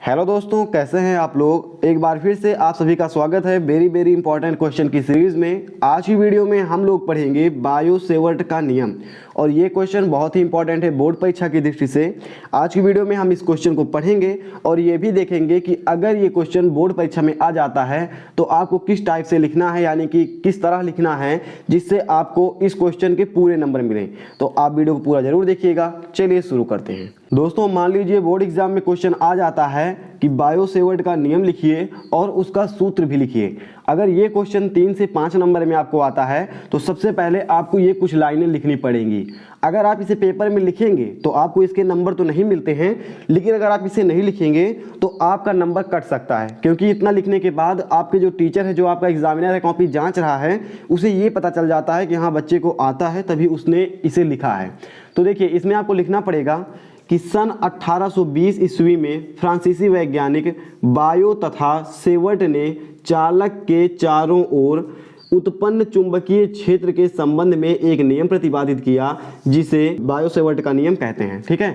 Hello दोस्तों, कैसे हैं आप लोग। एक बार फिर से आप सभी का स्वागत है वेरी इंपॉर्टेंट क्वेश्चन की सीरीज में। आज की वीडियो में हम लोग पढ़ेंगे बायो सेवर्ट का नियम और ये क्वेश्चन बहुत ही इंपॉर्टेंट है बोर्ड परीक्षा की दृष्टि से। आज की वीडियो में हम इस क्वेश्चन को पढ़ेंगे और ये भी देखेंगे कि अगर ये क्वेश्चन बोर्ड परीक्षा में आ जाता है तो आपको किस टाइप से लिखना है, यानी कि किस तरह लिखना है जिससे आपको इस क्वेश्चन के पूरे नंबर मिले। तो आप वीडियो को पूरा जरूर देखिएगा। चलिए शुरू करते हैं। दोस्तों, मान लीजिए बोर्ड एग्जाम में क्वेश्चन आ जाता है कि बायो सेवर्ट का नियम लिखिए और उसका सूत्र भी लिखिए। अगर ये क्वेश्चन 3 से 5 नंबर में आपको आता है तो सबसे पहले आपको ये कुछ लाइनें लिखनी पड़ेंगी। अगर आप इसे पेपर में लिखेंगे तो आपको इसके नंबर तो नहीं मिलते हैं, लेकिन अगर आप इसे नहीं लिखेंगे तो आपका नंबर कट सकता है, क्योंकि इतना लिखने के बाद आपके जो टीचर है, जो आपका एग्जामिनर है, कॉपी जांच रहा है, उसे ये पता चल जाता है कि हाँ बच्चे को आता है तभी उसने इसे लिखा है। तो देखिए, इसमें आपको लिखना पड़ेगा कि सन 1820 ईस्वी में फ्रांसीसी वैज्ञानिक बायो तथा सेवर्ट ने चालक के चारों ओर उत्पन्न चुंबकीय क्षेत्र के संबंध में एक नियम प्रतिपादित किया जिसे बायो सेवर्ट का नियम कहते हैं। ठीक है,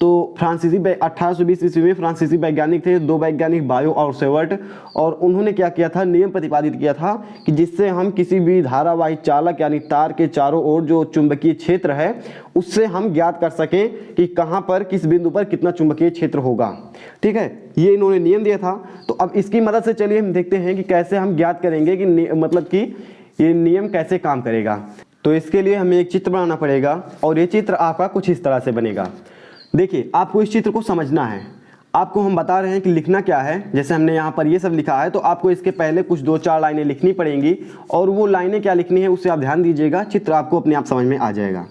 तो फ्रांसीसी 1820 ईस्वी में फ्रांसीसी वैज्ञानिक थे, दो वैज्ञानिक बायो और सेवर्ट, और उन्होंने क्या किया था, नियम प्रतिपादित किया था कि जिससे हम किसी भी धारावाही चालक यानी तार के चारों ओर जो चुंबकीय क्षेत्र है उससे हम ज्ञात कर सकें कि कहाँ पर किस बिंदु पर कितना चुंबकीय क्षेत्र होगा। ठीक है, ये इन्होंने नियम दिया था। तो अब इसकी मदद से चलिए हम देखते हैं कि कैसे हम ज्ञात करेंगे कि मतलब कि ये नियम कैसे काम करेगा। तो इसके लिए हमें एक चित्र बनाना पड़ेगा और ये चित्र आपका कुछ इस तरह से बनेगा। देखिए, आपको इस चित्र को समझना है। आपको हम बता रहे हैं कि लिखना क्या है। जैसे हमने यहाँ पर ये सब लिखा है तो आपको इसके पहले कुछ 2-4 लाइनें लिखनी पड़ेंगी और वो लाइनें क्या लिखनी है उससे आप ध्यान दीजिएगा। चित्र आपको अपने आप समझ में आ जाएगा।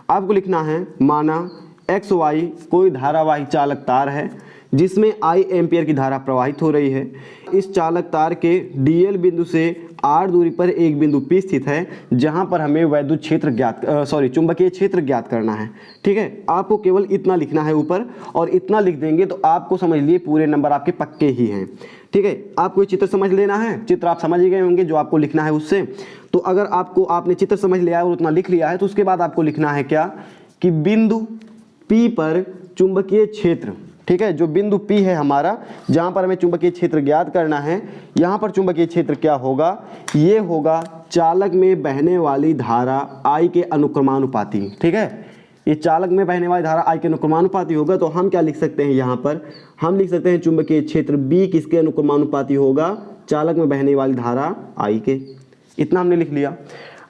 आपको लिखना है, माना XY कोई धारावाही चालक तार है जिसमें I एम्पियर की धारा प्रवाहित हो रही है। इस चालक तार के DL बिंदु से R दूरी पर एक बिंदु P स्थित है जहां पर हमें वैद्युत क्षेत्र चुंबकीय क्षेत्र ज्ञात करना है। ठीक है, आपको केवल इतना लिखना है ऊपर, और इतना लिख देंगे तो आपको समझ लिए पूरे नंबर आपके पक्के ही हैं। ठीक है, आपको ये चित्र समझ लेना है। चित्र आप समझ ही गए होंगे जो आपको लिखना है उससे। तो अगर आपने चित्र समझ लिया है और उतना लिख लिया है तो उसके बाद आपको लिखना है क्या, कि बिंदु P पर चुंबकीय क्षेत्र, ठीक है, जो बिंदु P है हमारा, जहां पर हमें चुंबकीय क्षेत्र ज्ञात करना है, यहां पर चुंबकीय क्षेत्र क्या होगा, ये होगा चालक में बहने वाली धारा I के अनुक्रमानुपाती। ठीक है, ये चालक में बहने वाली धारा I के अनुक्रमानुपाती होगा। तो हम क्या लिख सकते हैं, यहाँ पर हम लिख सकते हैं चुंबकीय क्षेत्र B किसके अनुक्रमानुपाती होगा, चालक में बहने वाली धारा I के। इतना हमने लिख लिया।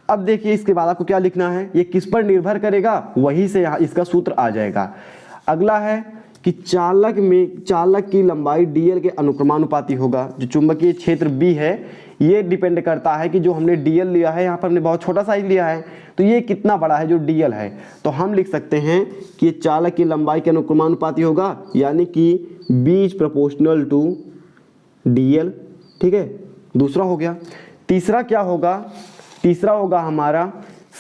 अब देखिए, इसके बाद आपको क्या लिखना है, ये किस पर निर्भर करेगा, वहीं से यहाँ इसका सूत्र आ जाएगा। अगला है कि चालक की लंबाई DL के अनुक्रमानुपाती होगा। जो चुंबकीय क्षेत्र B है ये डिपेंड करता है कि जो हमने DL लिया है, यहाँ पर हमने बहुत छोटा साइज लिया है, तो ये कितना बड़ा है जो DL है। तो हम लिख सकते हैं कि चालक की लंबाई के अनुक्रमानुपाती होगा, यानी कि B is proportional to DL। ठीक है, दूसरा हो गया। तीसरा क्या होगा, तीसरा होगा हमारा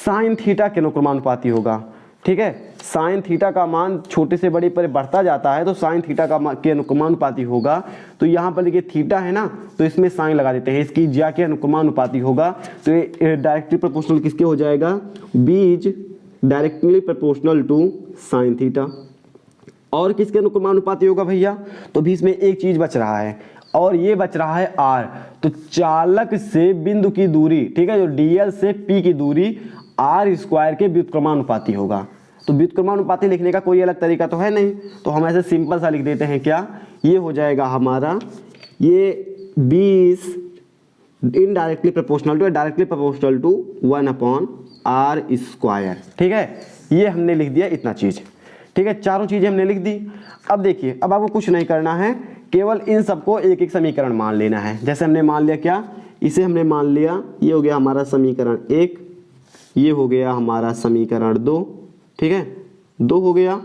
साइन थीटा के अनुक्रमानुपाती होगा। ठीक है, साइन थीटा का मान छोटे से बड़े पर बढ़ता जाता है तो साइन थीटा का के अनुक्रमानुपाती होगा। तो यहाँ पर देखिए थीटा है ना, तो इसमें साइन लगा देते हैं, इसकी ज्या के अनुक्रमानुपाती होगा। तो ये डायरेक्टली प्रोपोर्शनल किसके हो जाएगा, B is directly proportional to sine theta. और किसके अनुक्रमानुपाती होगा भैया, तो भी इसमें एक चीज बच रहा है और ये बच रहा है R। तो चालक से बिंदु की दूरी, ठीक है, जो DL से P की दूरी R² के व्युत्क्रमानुपाती होगा। तो व्युत्क्रमानुपाती लिखने का कोई अलग तरीका तो है नहीं, तो हम ऐसे सिंपल सा लिख देते हैं क्या, ये हो जाएगा हमारा, ये B is indirectly proportional to directly proportional to 1/R²। ठीक है, ये हमने लिख दिया इतना चीज। ठीक है, चारों चीजें हमने लिख दी। अब देखिए, अब आपको कुछ नहीं करना है, केवल इन सबको एक एक समीकरण मान लेना है। जैसे हमने मान लिया क्या, इसे हमने मान लिया, ये हो गया हमारा समीकरण 1, ये हो गया हमारा समीकरण 2। ठीक है, 2 हो गया,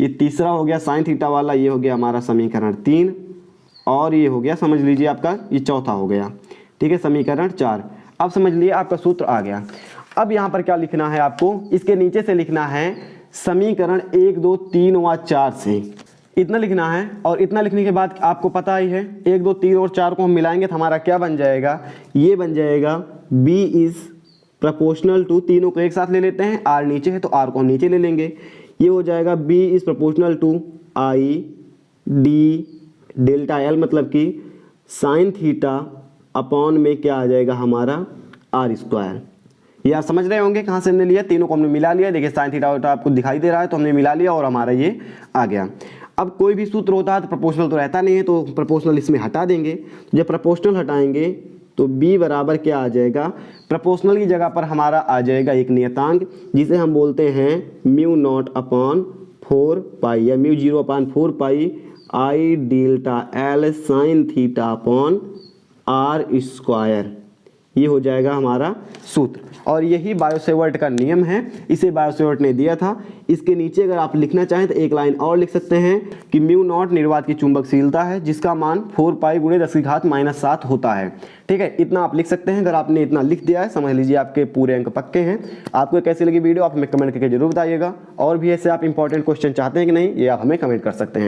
ये तीसरा हो गया साइन थीटा वाला, ये हो गया हमारा समीकरण 3, और ये हो गया, समझ लीजिए आपका ये चौथा हो गया। ठीक है, समीकरण 4। अब समझ लिए आपका सूत्र आ गया। अब यहाँ पर क्या लिखना है आपको, इसके नीचे से लिखना है समीकरण 1, 2, 3 व 4 से, इतना लिखना है। और इतना लिखने के बाद आपको पता ही है 1, 2, 3 और 4 को हम मिलाएंगे तो हमारा क्या बन जाएगा, ये बन जाएगा B इज प्रोपोर्शनल टू, तीनों को एक साथ ले लेते हैं, R नीचे है तो R को नीचे ले लेंगे, ये हो जाएगा B is proportional to I D delta L मतलब कि साइन थीटा अपॉन में क्या आ जाएगा हमारा आर स्क्वायर। ये आप समझ रहे होंगे कहाँ से हमने लिया, तीनों को हमने मिला लिया। देखिए साइन थीटा वोटा आपको दिखाई दे रहा है तो हमने मिला लिया और हमारा ये आ गया। अब कोई भी सूत्र होता है तो प्रोपोर्शनल तो रहता नहीं है, तो प्रोपोर्शनल इसमें हटा देंगे। जब प्रोपोर्शनल हटाएंगे तो b बराबर क्या आ जाएगा, प्रोपोर्शनल की जगह पर हमारा आ जाएगा एक नियतांक जिसे हम बोलते हैं म्यू नॉट अपॉन 4 पाई या mu 0 upon 4 pi I delta L sine theta upon R square. ये हो जाएगा हमारा सूत्र और यही बायो-सेवर्ट का नियम है। इसे बायो-सेवर्ट ने दिया था। इसके नीचे अगर आप लिखना चाहें तो एक लाइन और लिख सकते हैं कि म्यू नॉट निर्वात की चुंबकशीलता है जिसका मान 4 पाई गुणे 10⁻⁻7 होता है। ठीक है, इतना आप लिख सकते हैं। अगर आपने इतना लिख दिया है समझ लीजिए आपके पूरे अंक पक्के हैं। आपको कैसी लगी वीडियो आप हमें कमेंट करके जरूर बताइएगा। और भी ऐसे आप इंपॉर्टेंट क्वेश्चन चाहते हैं कि नहीं, ये आप हमें कमेंट कर सकते हैं।